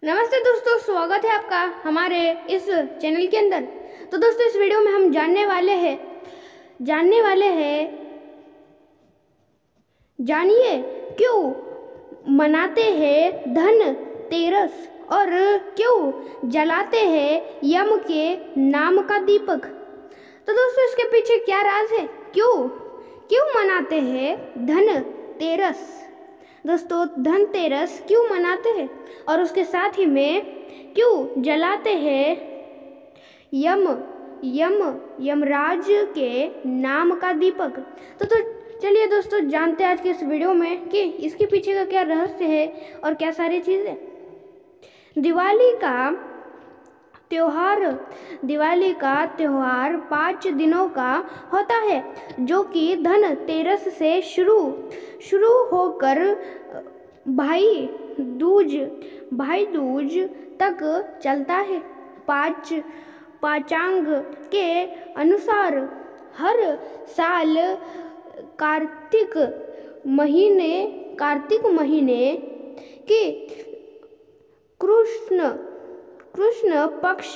नमस्ते दोस्तों, स्वागत है आपका हमारे इस चैनल के अंदर। तो दोस्तों, इस वीडियो में हम जानने वाले हैं जानिए क्यों मनाते हैं धनतेरस और क्यों जलाते हैं यम के नाम का दीपक। तो दोस्तों, इसके पीछे क्या राज है? क्यों मनाते हैं धनतेरस? दोस्तों, धनतेरस क्यों मनाते हैं और उसके साथ ही में क्यों जलाते हैं यमराज के नाम का दीपक। तो चलिए दोस्तों, जानते हैं आज के इस वीडियो में कि इसके पीछे का क्या रहस्य है और क्या सारी चीज़ें। दिवाली का त्योहार 5 दिनों का होता है, जो कि धनतेरस से शुरू होकर भाई दूज तक चलता है। पांचांग के अनुसार हर साल कार्तिक महीने के कृष्ण पक्ष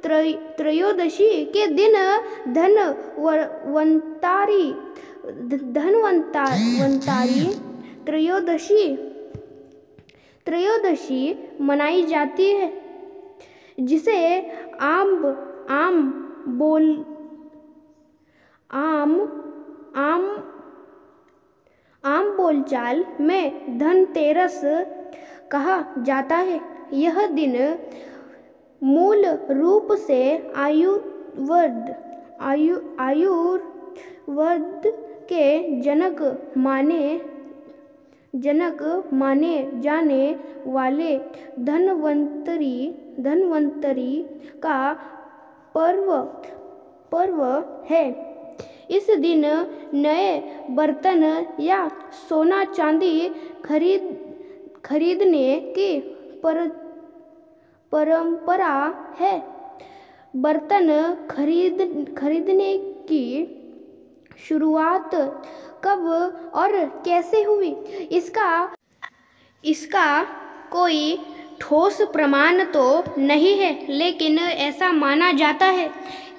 त्रयोदशी के दिन धनवंतारी त्रयोदशी मनाई जाती है, जिसे आम बोलचाल में धनतेरस कहा जाता है। यह दिन मूल रूप से आयुर्वेद के जनक माने जाने वाले धनवंतरी का पर्व है। इस दिन नए बर्तन या सोना चांदी खरीदने की परंपरा है। बर्तन खरीदने की शुरुआत कब और कैसे हुई, इसका कोई ठोस प्रमाण तो नहीं है, लेकिन ऐसा माना जाता है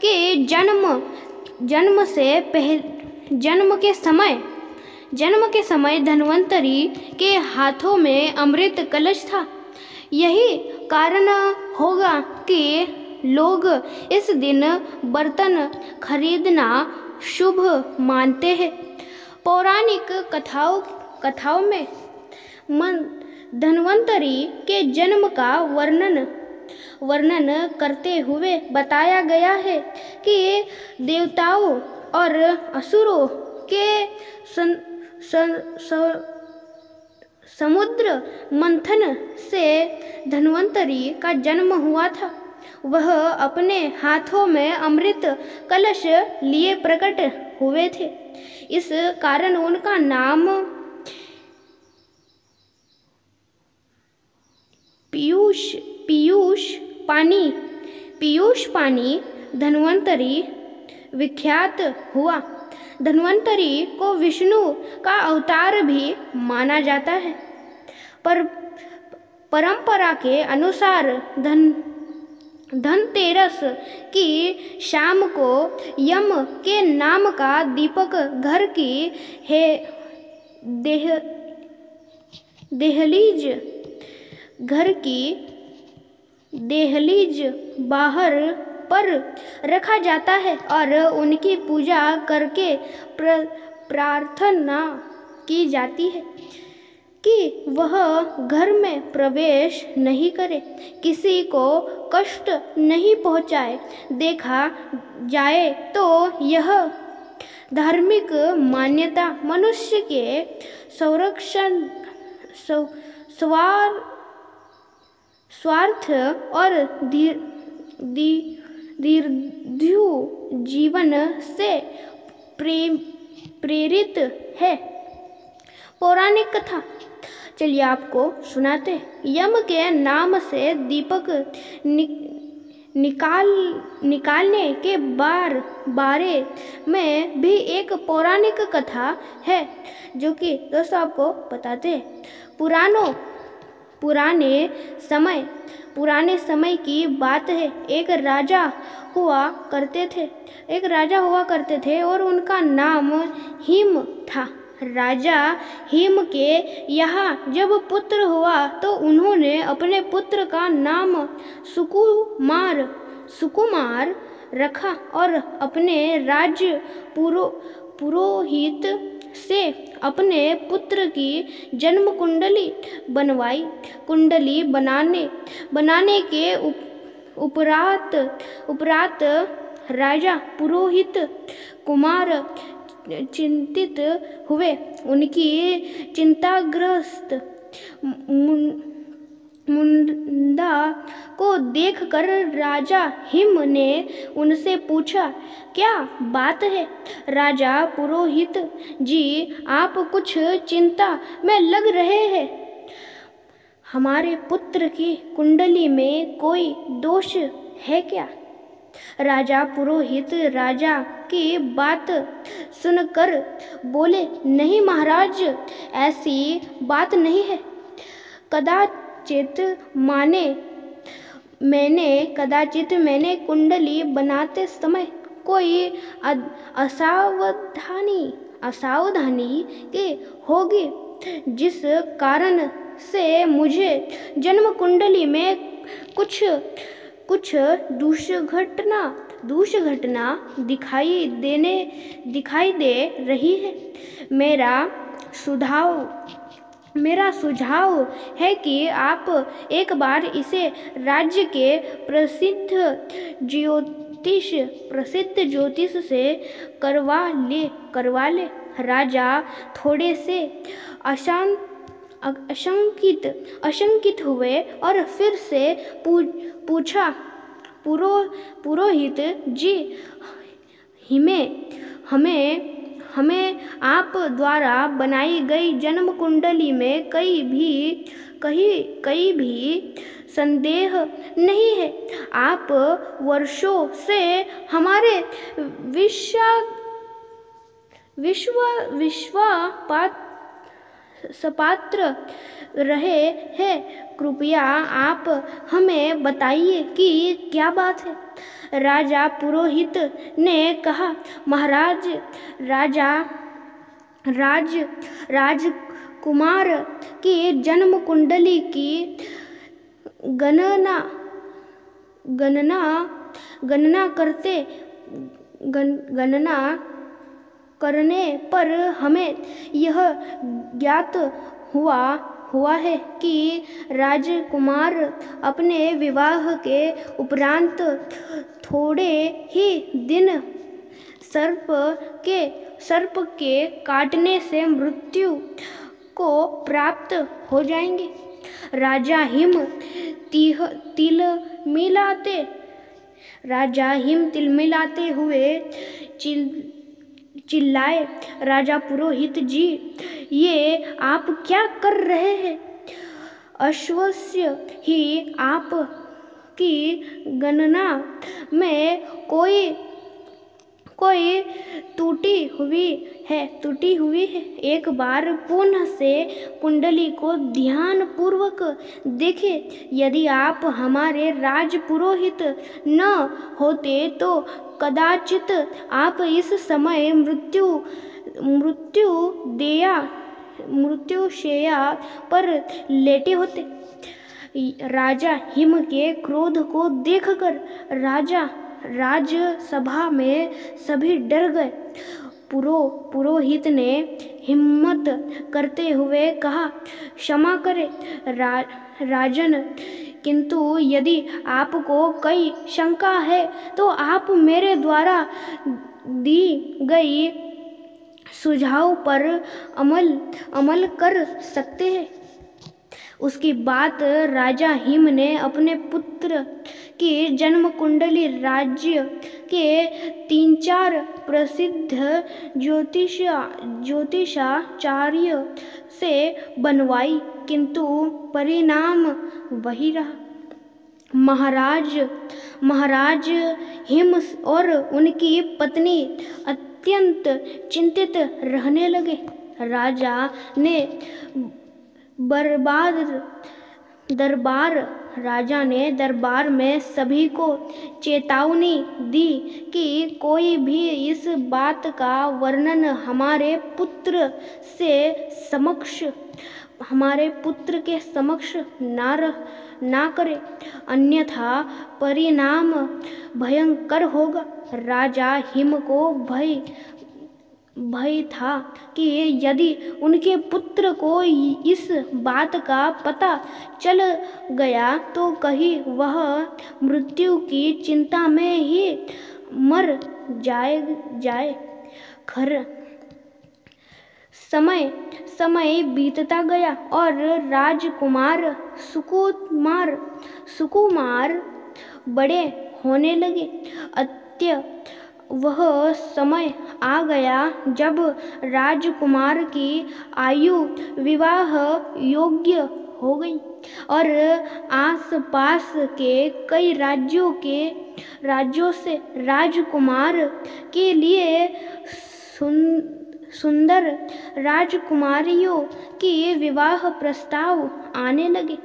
कि जन्म के समय धन्वंतरी के हाथों में अमृत कलश था। यही कारण होगा कि लोग इस दिन बर्तन खरीदना शुभ मानते हैं। पौराणिक कथाओं में धन्वंतरी के जन्म का वर्णन करते हुए बताया गया है कि देवताओं और असुरों के समुद्र मंथन से धन्वंतरी का जन्म हुआ था। वह अपने हाथों में अमृत कलश लिए प्रकट हुए थे। इस कारण उनका नाम पीयूष पानी धन्वंतरी विख्यात हुआ। धन्वंतरी को विष्णु का अवतार भी माना जाता है। पर परंपरा के अनुसार धनतेरस की शाम को यम के नाम का दीपक घर की दहलीज बाहर पर रखा जाता है और उनकी पूजा करके प्रार्थना की जाती है कि वह घर में प्रवेश नहीं करे, किसी को कष्ट नहीं पहुंचाए। देखा जाए तो यह धार्मिक मान्यता मनुष्य के संरक्षण स्वार्थ और दीर्घ जीवन से प्रेरित है। पौराणिक कथा चलिए आपको सुनाते हैं। यम के नाम से दीपक निकालने के बारे में भी एक पौराणिक कथा है, जो कि दोस्तों आपको बताते हैं। पुराने समय की बात है। एक राजा हुआ करते थे और उनका नाम हिम था। राजा हिम के यहाँ जब पुत्र हुआ तो उन्होंने अपने पुत्र का नाम सुकुमार रखा और अपने राज्य पुरोहित से अपने पुत्र की जन्म कुंडली बनवाई। कुंडली बनाने के उपरांत राजा पुरोहित कुमार चिंतित हुए। उनकी चिंताग्रस्त मुंडा को देखकर राजा हिम ने उनसे पूछा, क्या बात है राजा पुरोहित जी, आप कुछ चिंता में लग रहे हैं? हमारे पुत्र की कुंडली में कोई दोष है क्या? राजा पुरोहित राजा की बात सुनकर बोले, नहीं महाराज, ऐसी बात नहीं है। कदाचित मैंने कुंडली बनाते समय कोई असावधानी की होगी, जिस कारण से मुझे जन्म कुंडली में कुछ दुष्घटना दिखाई दे रही है। मेरा सुझाव है कि आप एक बार इसे राज्य के प्रसिद्ध ज्योतिष से करवा ले। राजा थोड़े से अशंकित हुए और फिर से पूछा, पुरोहित जी, हमें आप द्वारा बनाई गई जन्म कुंडली में कहीं भी संदेह नहीं है। आप वर्षों से हमारे सपात्र रहे हैं। कृपया आप हमें बताइए कि क्या बात है। राजा पुरोहित ने कहा, महाराज, राजकुमार की जन्म कुंडली की गणना करने पर हमें यह ज्ञात हुआ है कि राजकुमार अपने विवाह के उपरांत थोड़े ही दिन सर्प के काटने से मृत्यु को प्राप्त हो जाएंगे। राजा हिम तिल मिलाते हुए चिल्लाए, राजा पुरोहित जी, ये आप क्या कर रहे हैं? अवश्य ही आप की गणना में कोई टूटी हुई है। एक बार पुनः से कुंडली को ध्यान पूर्वक देखें। यदि आप हमारे राज पुरोहित न होते तो कदाचित आप इस समय मृत्युशैया पर लेटे होते। राजा हिम के क्रोध को देखकर राजसभा में सभी डर गए। पुरोहित ने हिम्मत करते हुए कहा, क्षमा करें राजन, किंतु यदि आपको कोई शंका है तो आप मेरे द्वारा दी गई सुझाव पर अमल कर सकते हैं। उसकी बात राजा हिम ने अपने पुत्र की जन्म कुंडली राज्य के 3-4 प्रसिद्ध ज्योतिषाचार्य से बनवाई, किंतु परिणाम वही रहा। महाराज हिम और उनकी पत्नी अत्यंत चिंतित रहने लगे। राजा ने राजा ने दरबार में सभी को चेतावनी दी कि कोई भी इस बात का वर्णन हमारे पुत्र के समक्ष ना करे, अन्यथा परिणाम भयंकर होगा। राजा हिम को भय था कि यदि उनके पुत्र को इस बात का पता चल गया तो कहीं वह मृत्यु की चिंता में ही मर जाए। समय बीतता गया और राजकुमार सुकुमार बड़े होने लगे। वह समय आ गया जब राजकुमार की आयु विवाह योग्य हो गई और आसपास के कई राज्यों से राजकुमार के लिए सुंदर राजकुमारियों के विवाह प्रस्ताव आने लगे,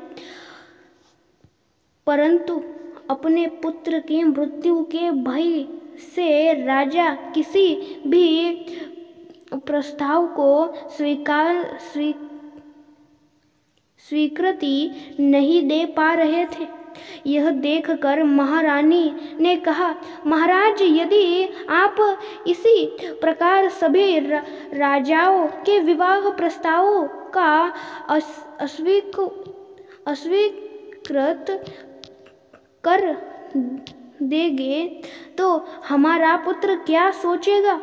परंतु अपने पुत्र की मृत्यु के भय से राजा किसी भी प्रस्ताव को स्वीकृति नहीं दे पा रहे थे। यह देखकर महारानी ने कहा, महाराज, यदि आप इसी प्रकार सभी राजाओं के विवाह प्रस्तावों का अस्वीकृत कर देंगे तो हमारा पुत्र क्या सोचेगा?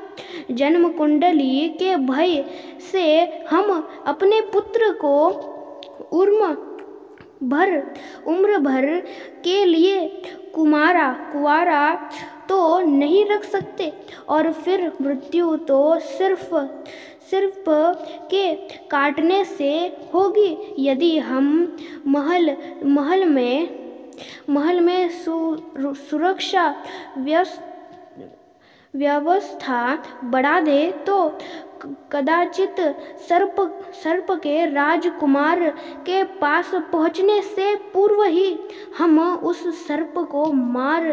जन्म कुंडली के भय से हम अपने पुत्र को उम्र भर के लिए कुंवारा तो नहीं रख सकते, और फिर मृत्यु तो सिर्फ के काटने से होगी। यदि हम महल में सुरक्षा व्यवस्था बढ़ा दे तो कदाचित सर्प के राजकुमार के पास पहुंचने से पूर्व ही हम उस सर्प को मार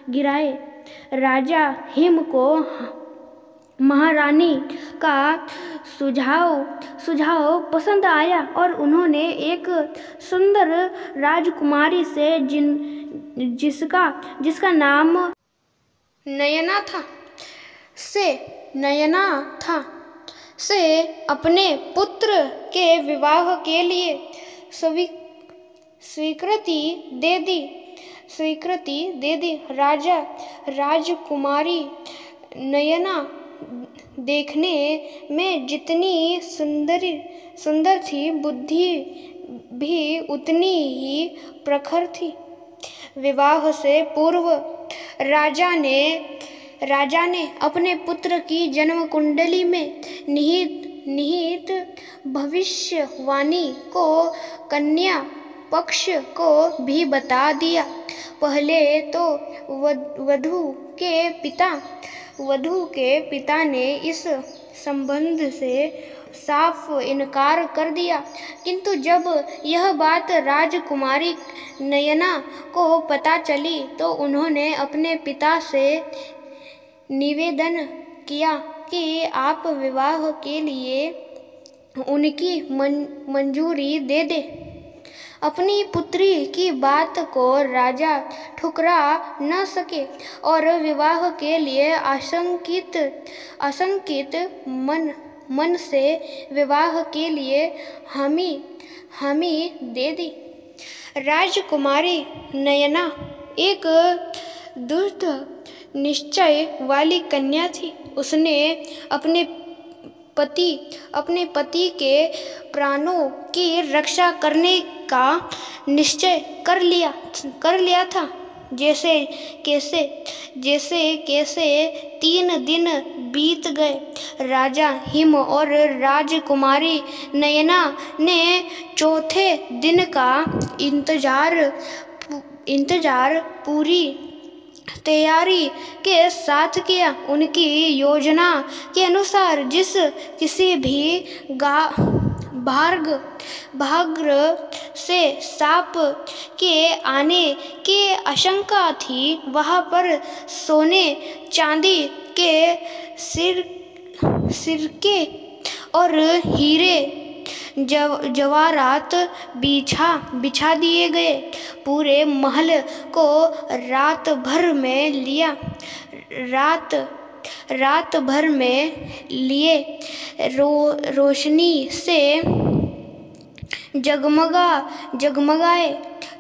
गिराए। राजा हिम को महारानी का सुझाव पसंद आया और उन्होंने एक सुंदर राजकुमारी से जिसका नाम नयना था से अपने पुत्र के विवाह के लिए स्वीकृति दे दी। राजकुमारी नयना देखने में जितनी सुंदर थी, बुद्धि भी उतनी ही प्रखर थी। विवाह से पूर्व राजा ने अपने पुत्र की जन्म कुंडली में निहित भविष्यवाणी को कन्या पक्ष को भी बता दिया। पहले तो वधू के पिता ने इस संबंध से साफ इनकार कर दिया, किंतु जब यह बात राजकुमारी नयना को पता चली तो उन्होंने अपने पिता से निवेदन किया कि आप विवाह के लिए उनकी मंजूरी दे दें। अपनी पुत्री की बात को राजा ठुकरा न सके और विवाह के लिए आशंकित मन से विवाह के लिए हामी दे दी। राजकुमारी नयना एक दुष्ट निश्चय वाली कन्या थी। उसने अपने पति के प्राणों की रक्षा करने का निश्चय कर लिया था। जैसे कैसे 3 दिन बीत गए। राजा हिम और राजकुमारी नयना ने चौथे दिन का इंतजार पूरी तैयारी के साथ किया। उनकी योजना के अनुसार जिस किसी भी भाग्र से सांप के आने की आशंका थी। वहाँ पर सोने चांदी के सिरके और हीरे जवाहरात बिछा दिए गए। पूरे महल को रात भर में लिए रोशनी से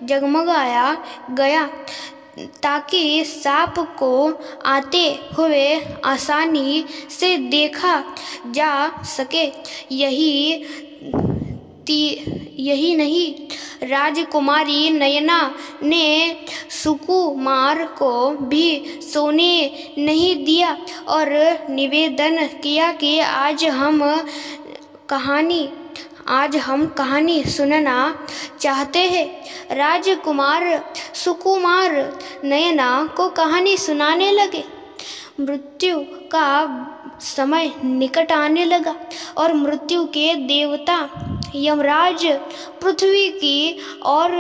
जगमगाया गया ताकि सांप को आते हुए आसानी से देखा जा सके। यही नहीं, राजकुमारी नयना ने सुकुमार को भी सोने नहीं दिया और निवेदन किया कि आज हम कहानी सुनना चाहते हैं। राजकुमार सुकुमार नयना को कहानी सुनाने लगे। मृत्यु का समय निकट आने लगा और मृत्यु के देवता यमराज पृथ्वी की ओर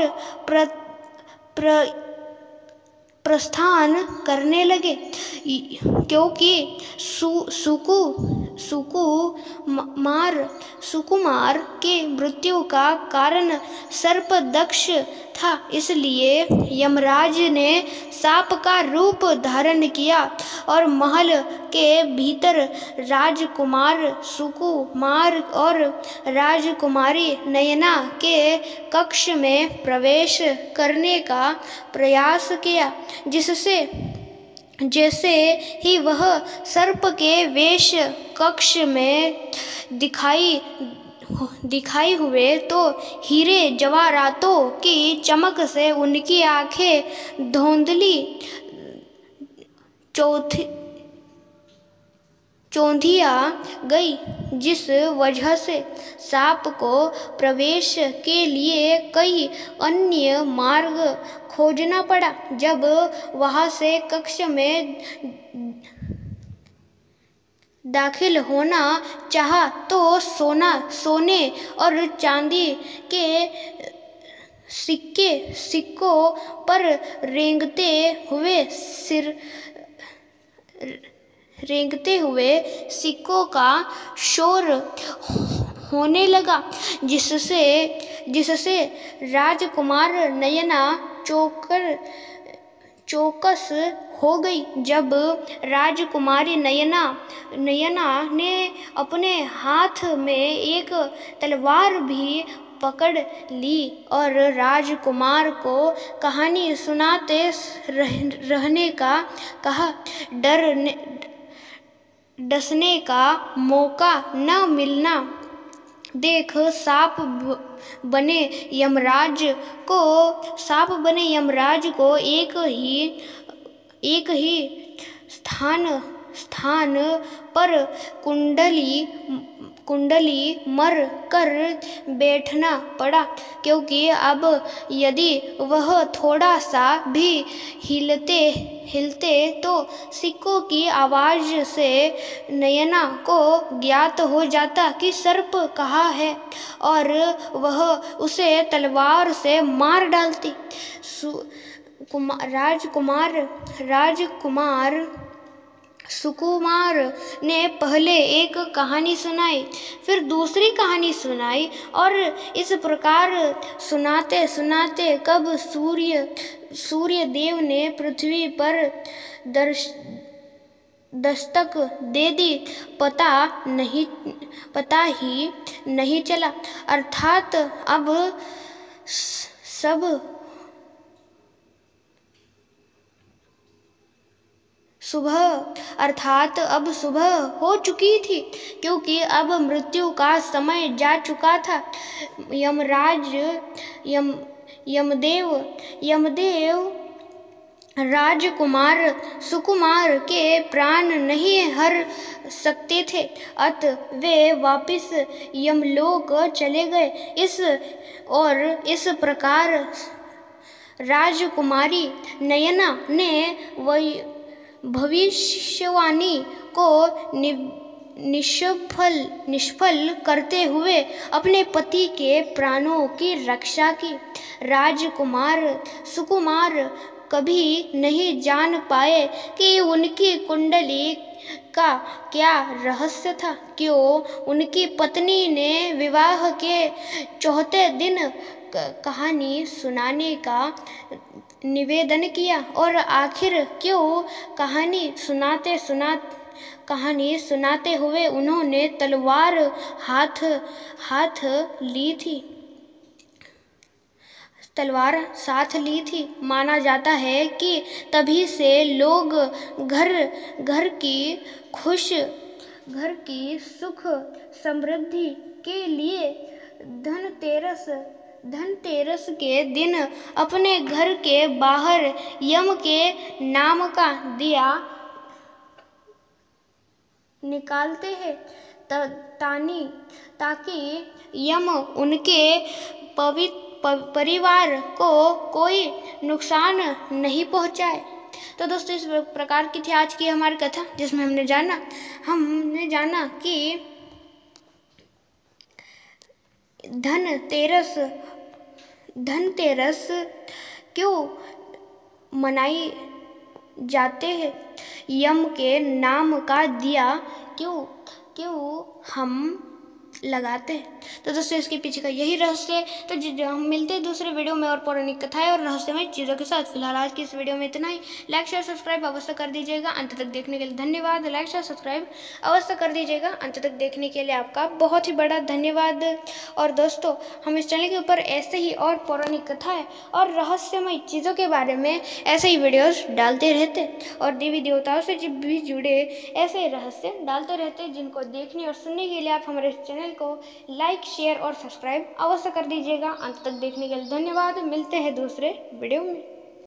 प्रस्थान करने लगे, क्योंकि सुकुमार के मृत्यु का कारण सर्पदंश था। इसलिए यमराज ने सांप का रूप धारण किया और महल के भीतर राजकुमार सुकुमार और राजकुमारी नयना के कक्ष में प्रवेश करने का प्रयास किया। जैसे ही वह सर्प के वेश कक्ष में दिखाई हुए तो हीरे जवाहरातों की चमक से उनकी आंखें धुंधली चौंधिया गई, जिस वजह से सांप को प्रवेश के लिए कई अन्य मार्ग खोजना पड़ा। जब वहां से कक्ष में दाखिल होना चाहा तो सोने और चांदी के सिक्कों पर रेंगते हुए सिक्कों का शोर होने लगा, जिससे राजकुमार नयना चौकस हो गई। जब राजकुमारी नयना ने अपने हाथ में एक तलवार भी पकड़ ली और राजकुमार को कहानी सुनाते रहने का कहा। डसने का मौका न मिलना देख सांप बने यमराज को एक ही स्थान पर कुंडली मर कर बैठना पड़ा, क्योंकि अब यदि वह थोड़ा सा भी हिलते तो सिक्कों की आवाज से नयना को ज्ञात हो जाता कि सर्प कहाँ है और वह उसे तलवार से मार डालती। राजकुमार सुकुमार ने पहले एक कहानी सुनाई, फिर दूसरी कहानी सुनाई और इस प्रकार सुनाते सुनाते कब सूर्य देव ने पृथ्वी पर दस्तक दे दी पता ही नहीं चला। अर्थात अब सुबह हो चुकी थी, क्योंकि अब मृत्यु का समय जा चुका था। यमदेव राजकुमार सुकुमार के प्राण नहीं हर सकते थे, अतः वे वापस यमलोक चले गए। इस प्रकार राजकुमारी नयना ने भविष्यवाणी को निष्फल करते हुए अपने पति के प्राणों की रक्षा की। राजकुमार सुकुमार कभी नहीं जान पाए कि उनकी कुंडली का क्या रहस्य था। क्यों उनकी पत्नी ने विवाह के चौथे दिन कहानी सुनाने का निवेदन किया, और आखिर क्यों कहानी सुनाते हुए उन्होंने तलवार हाथ ली थी। माना जाता है कि तभी से लोग घर की सुख समृद्धि के लिए धनतेरस के दिन अपने घर के बाहर यम के नाम का दिया निकालते हैं, ताकि यम उनके परिवार को कोई नुकसान नहीं पहुंचाए। तो दोस्तों, इस प्रकार की थी आज की हमारी कथा, जिसमें हमने जाना कि धनतेरस क्यों मनाई जाते हैं, यम के नाम का दिया क्यों हम लगाते हैं। तो दोस्तों, इसके पीछे का यही रहस्य है। तो हम मिलते हैं दूसरे वीडियो में और पौराणिक कथाएं और रहस्यमय चीज़ों के साथ। फिलहाल आज की इस वीडियो में इतना ही। लाइक शेयर सब्सक्राइब अवश्य कर दीजिएगा। अंत तक देखने के लिए धन्यवाद। लाइक शेयर सब्सक्राइब अवश्य कर दीजिएगा। अंत तक देखने के लिए आपका बहुत ही बड़ा धन्यवाद। और दोस्तों, हम इस चैनल के ऊपर ऐसे ही और पौराणिक कथाएँ और रहस्यमय चीज़ों के बारे में ऐसे ही वीडियोज़ डालते रहते, और देवी देवताओं से भी जुड़े ऐसे रहस्य डालते रहते, जिनको देखने और सुनने के लिए आप हमारे चैनल को लाइक शेयर और सब्सक्राइब अवश्य कर दीजिएगा। अंत तक देखने के लिए धन्यवाद। मिलते हैं दूसरे वीडियो में।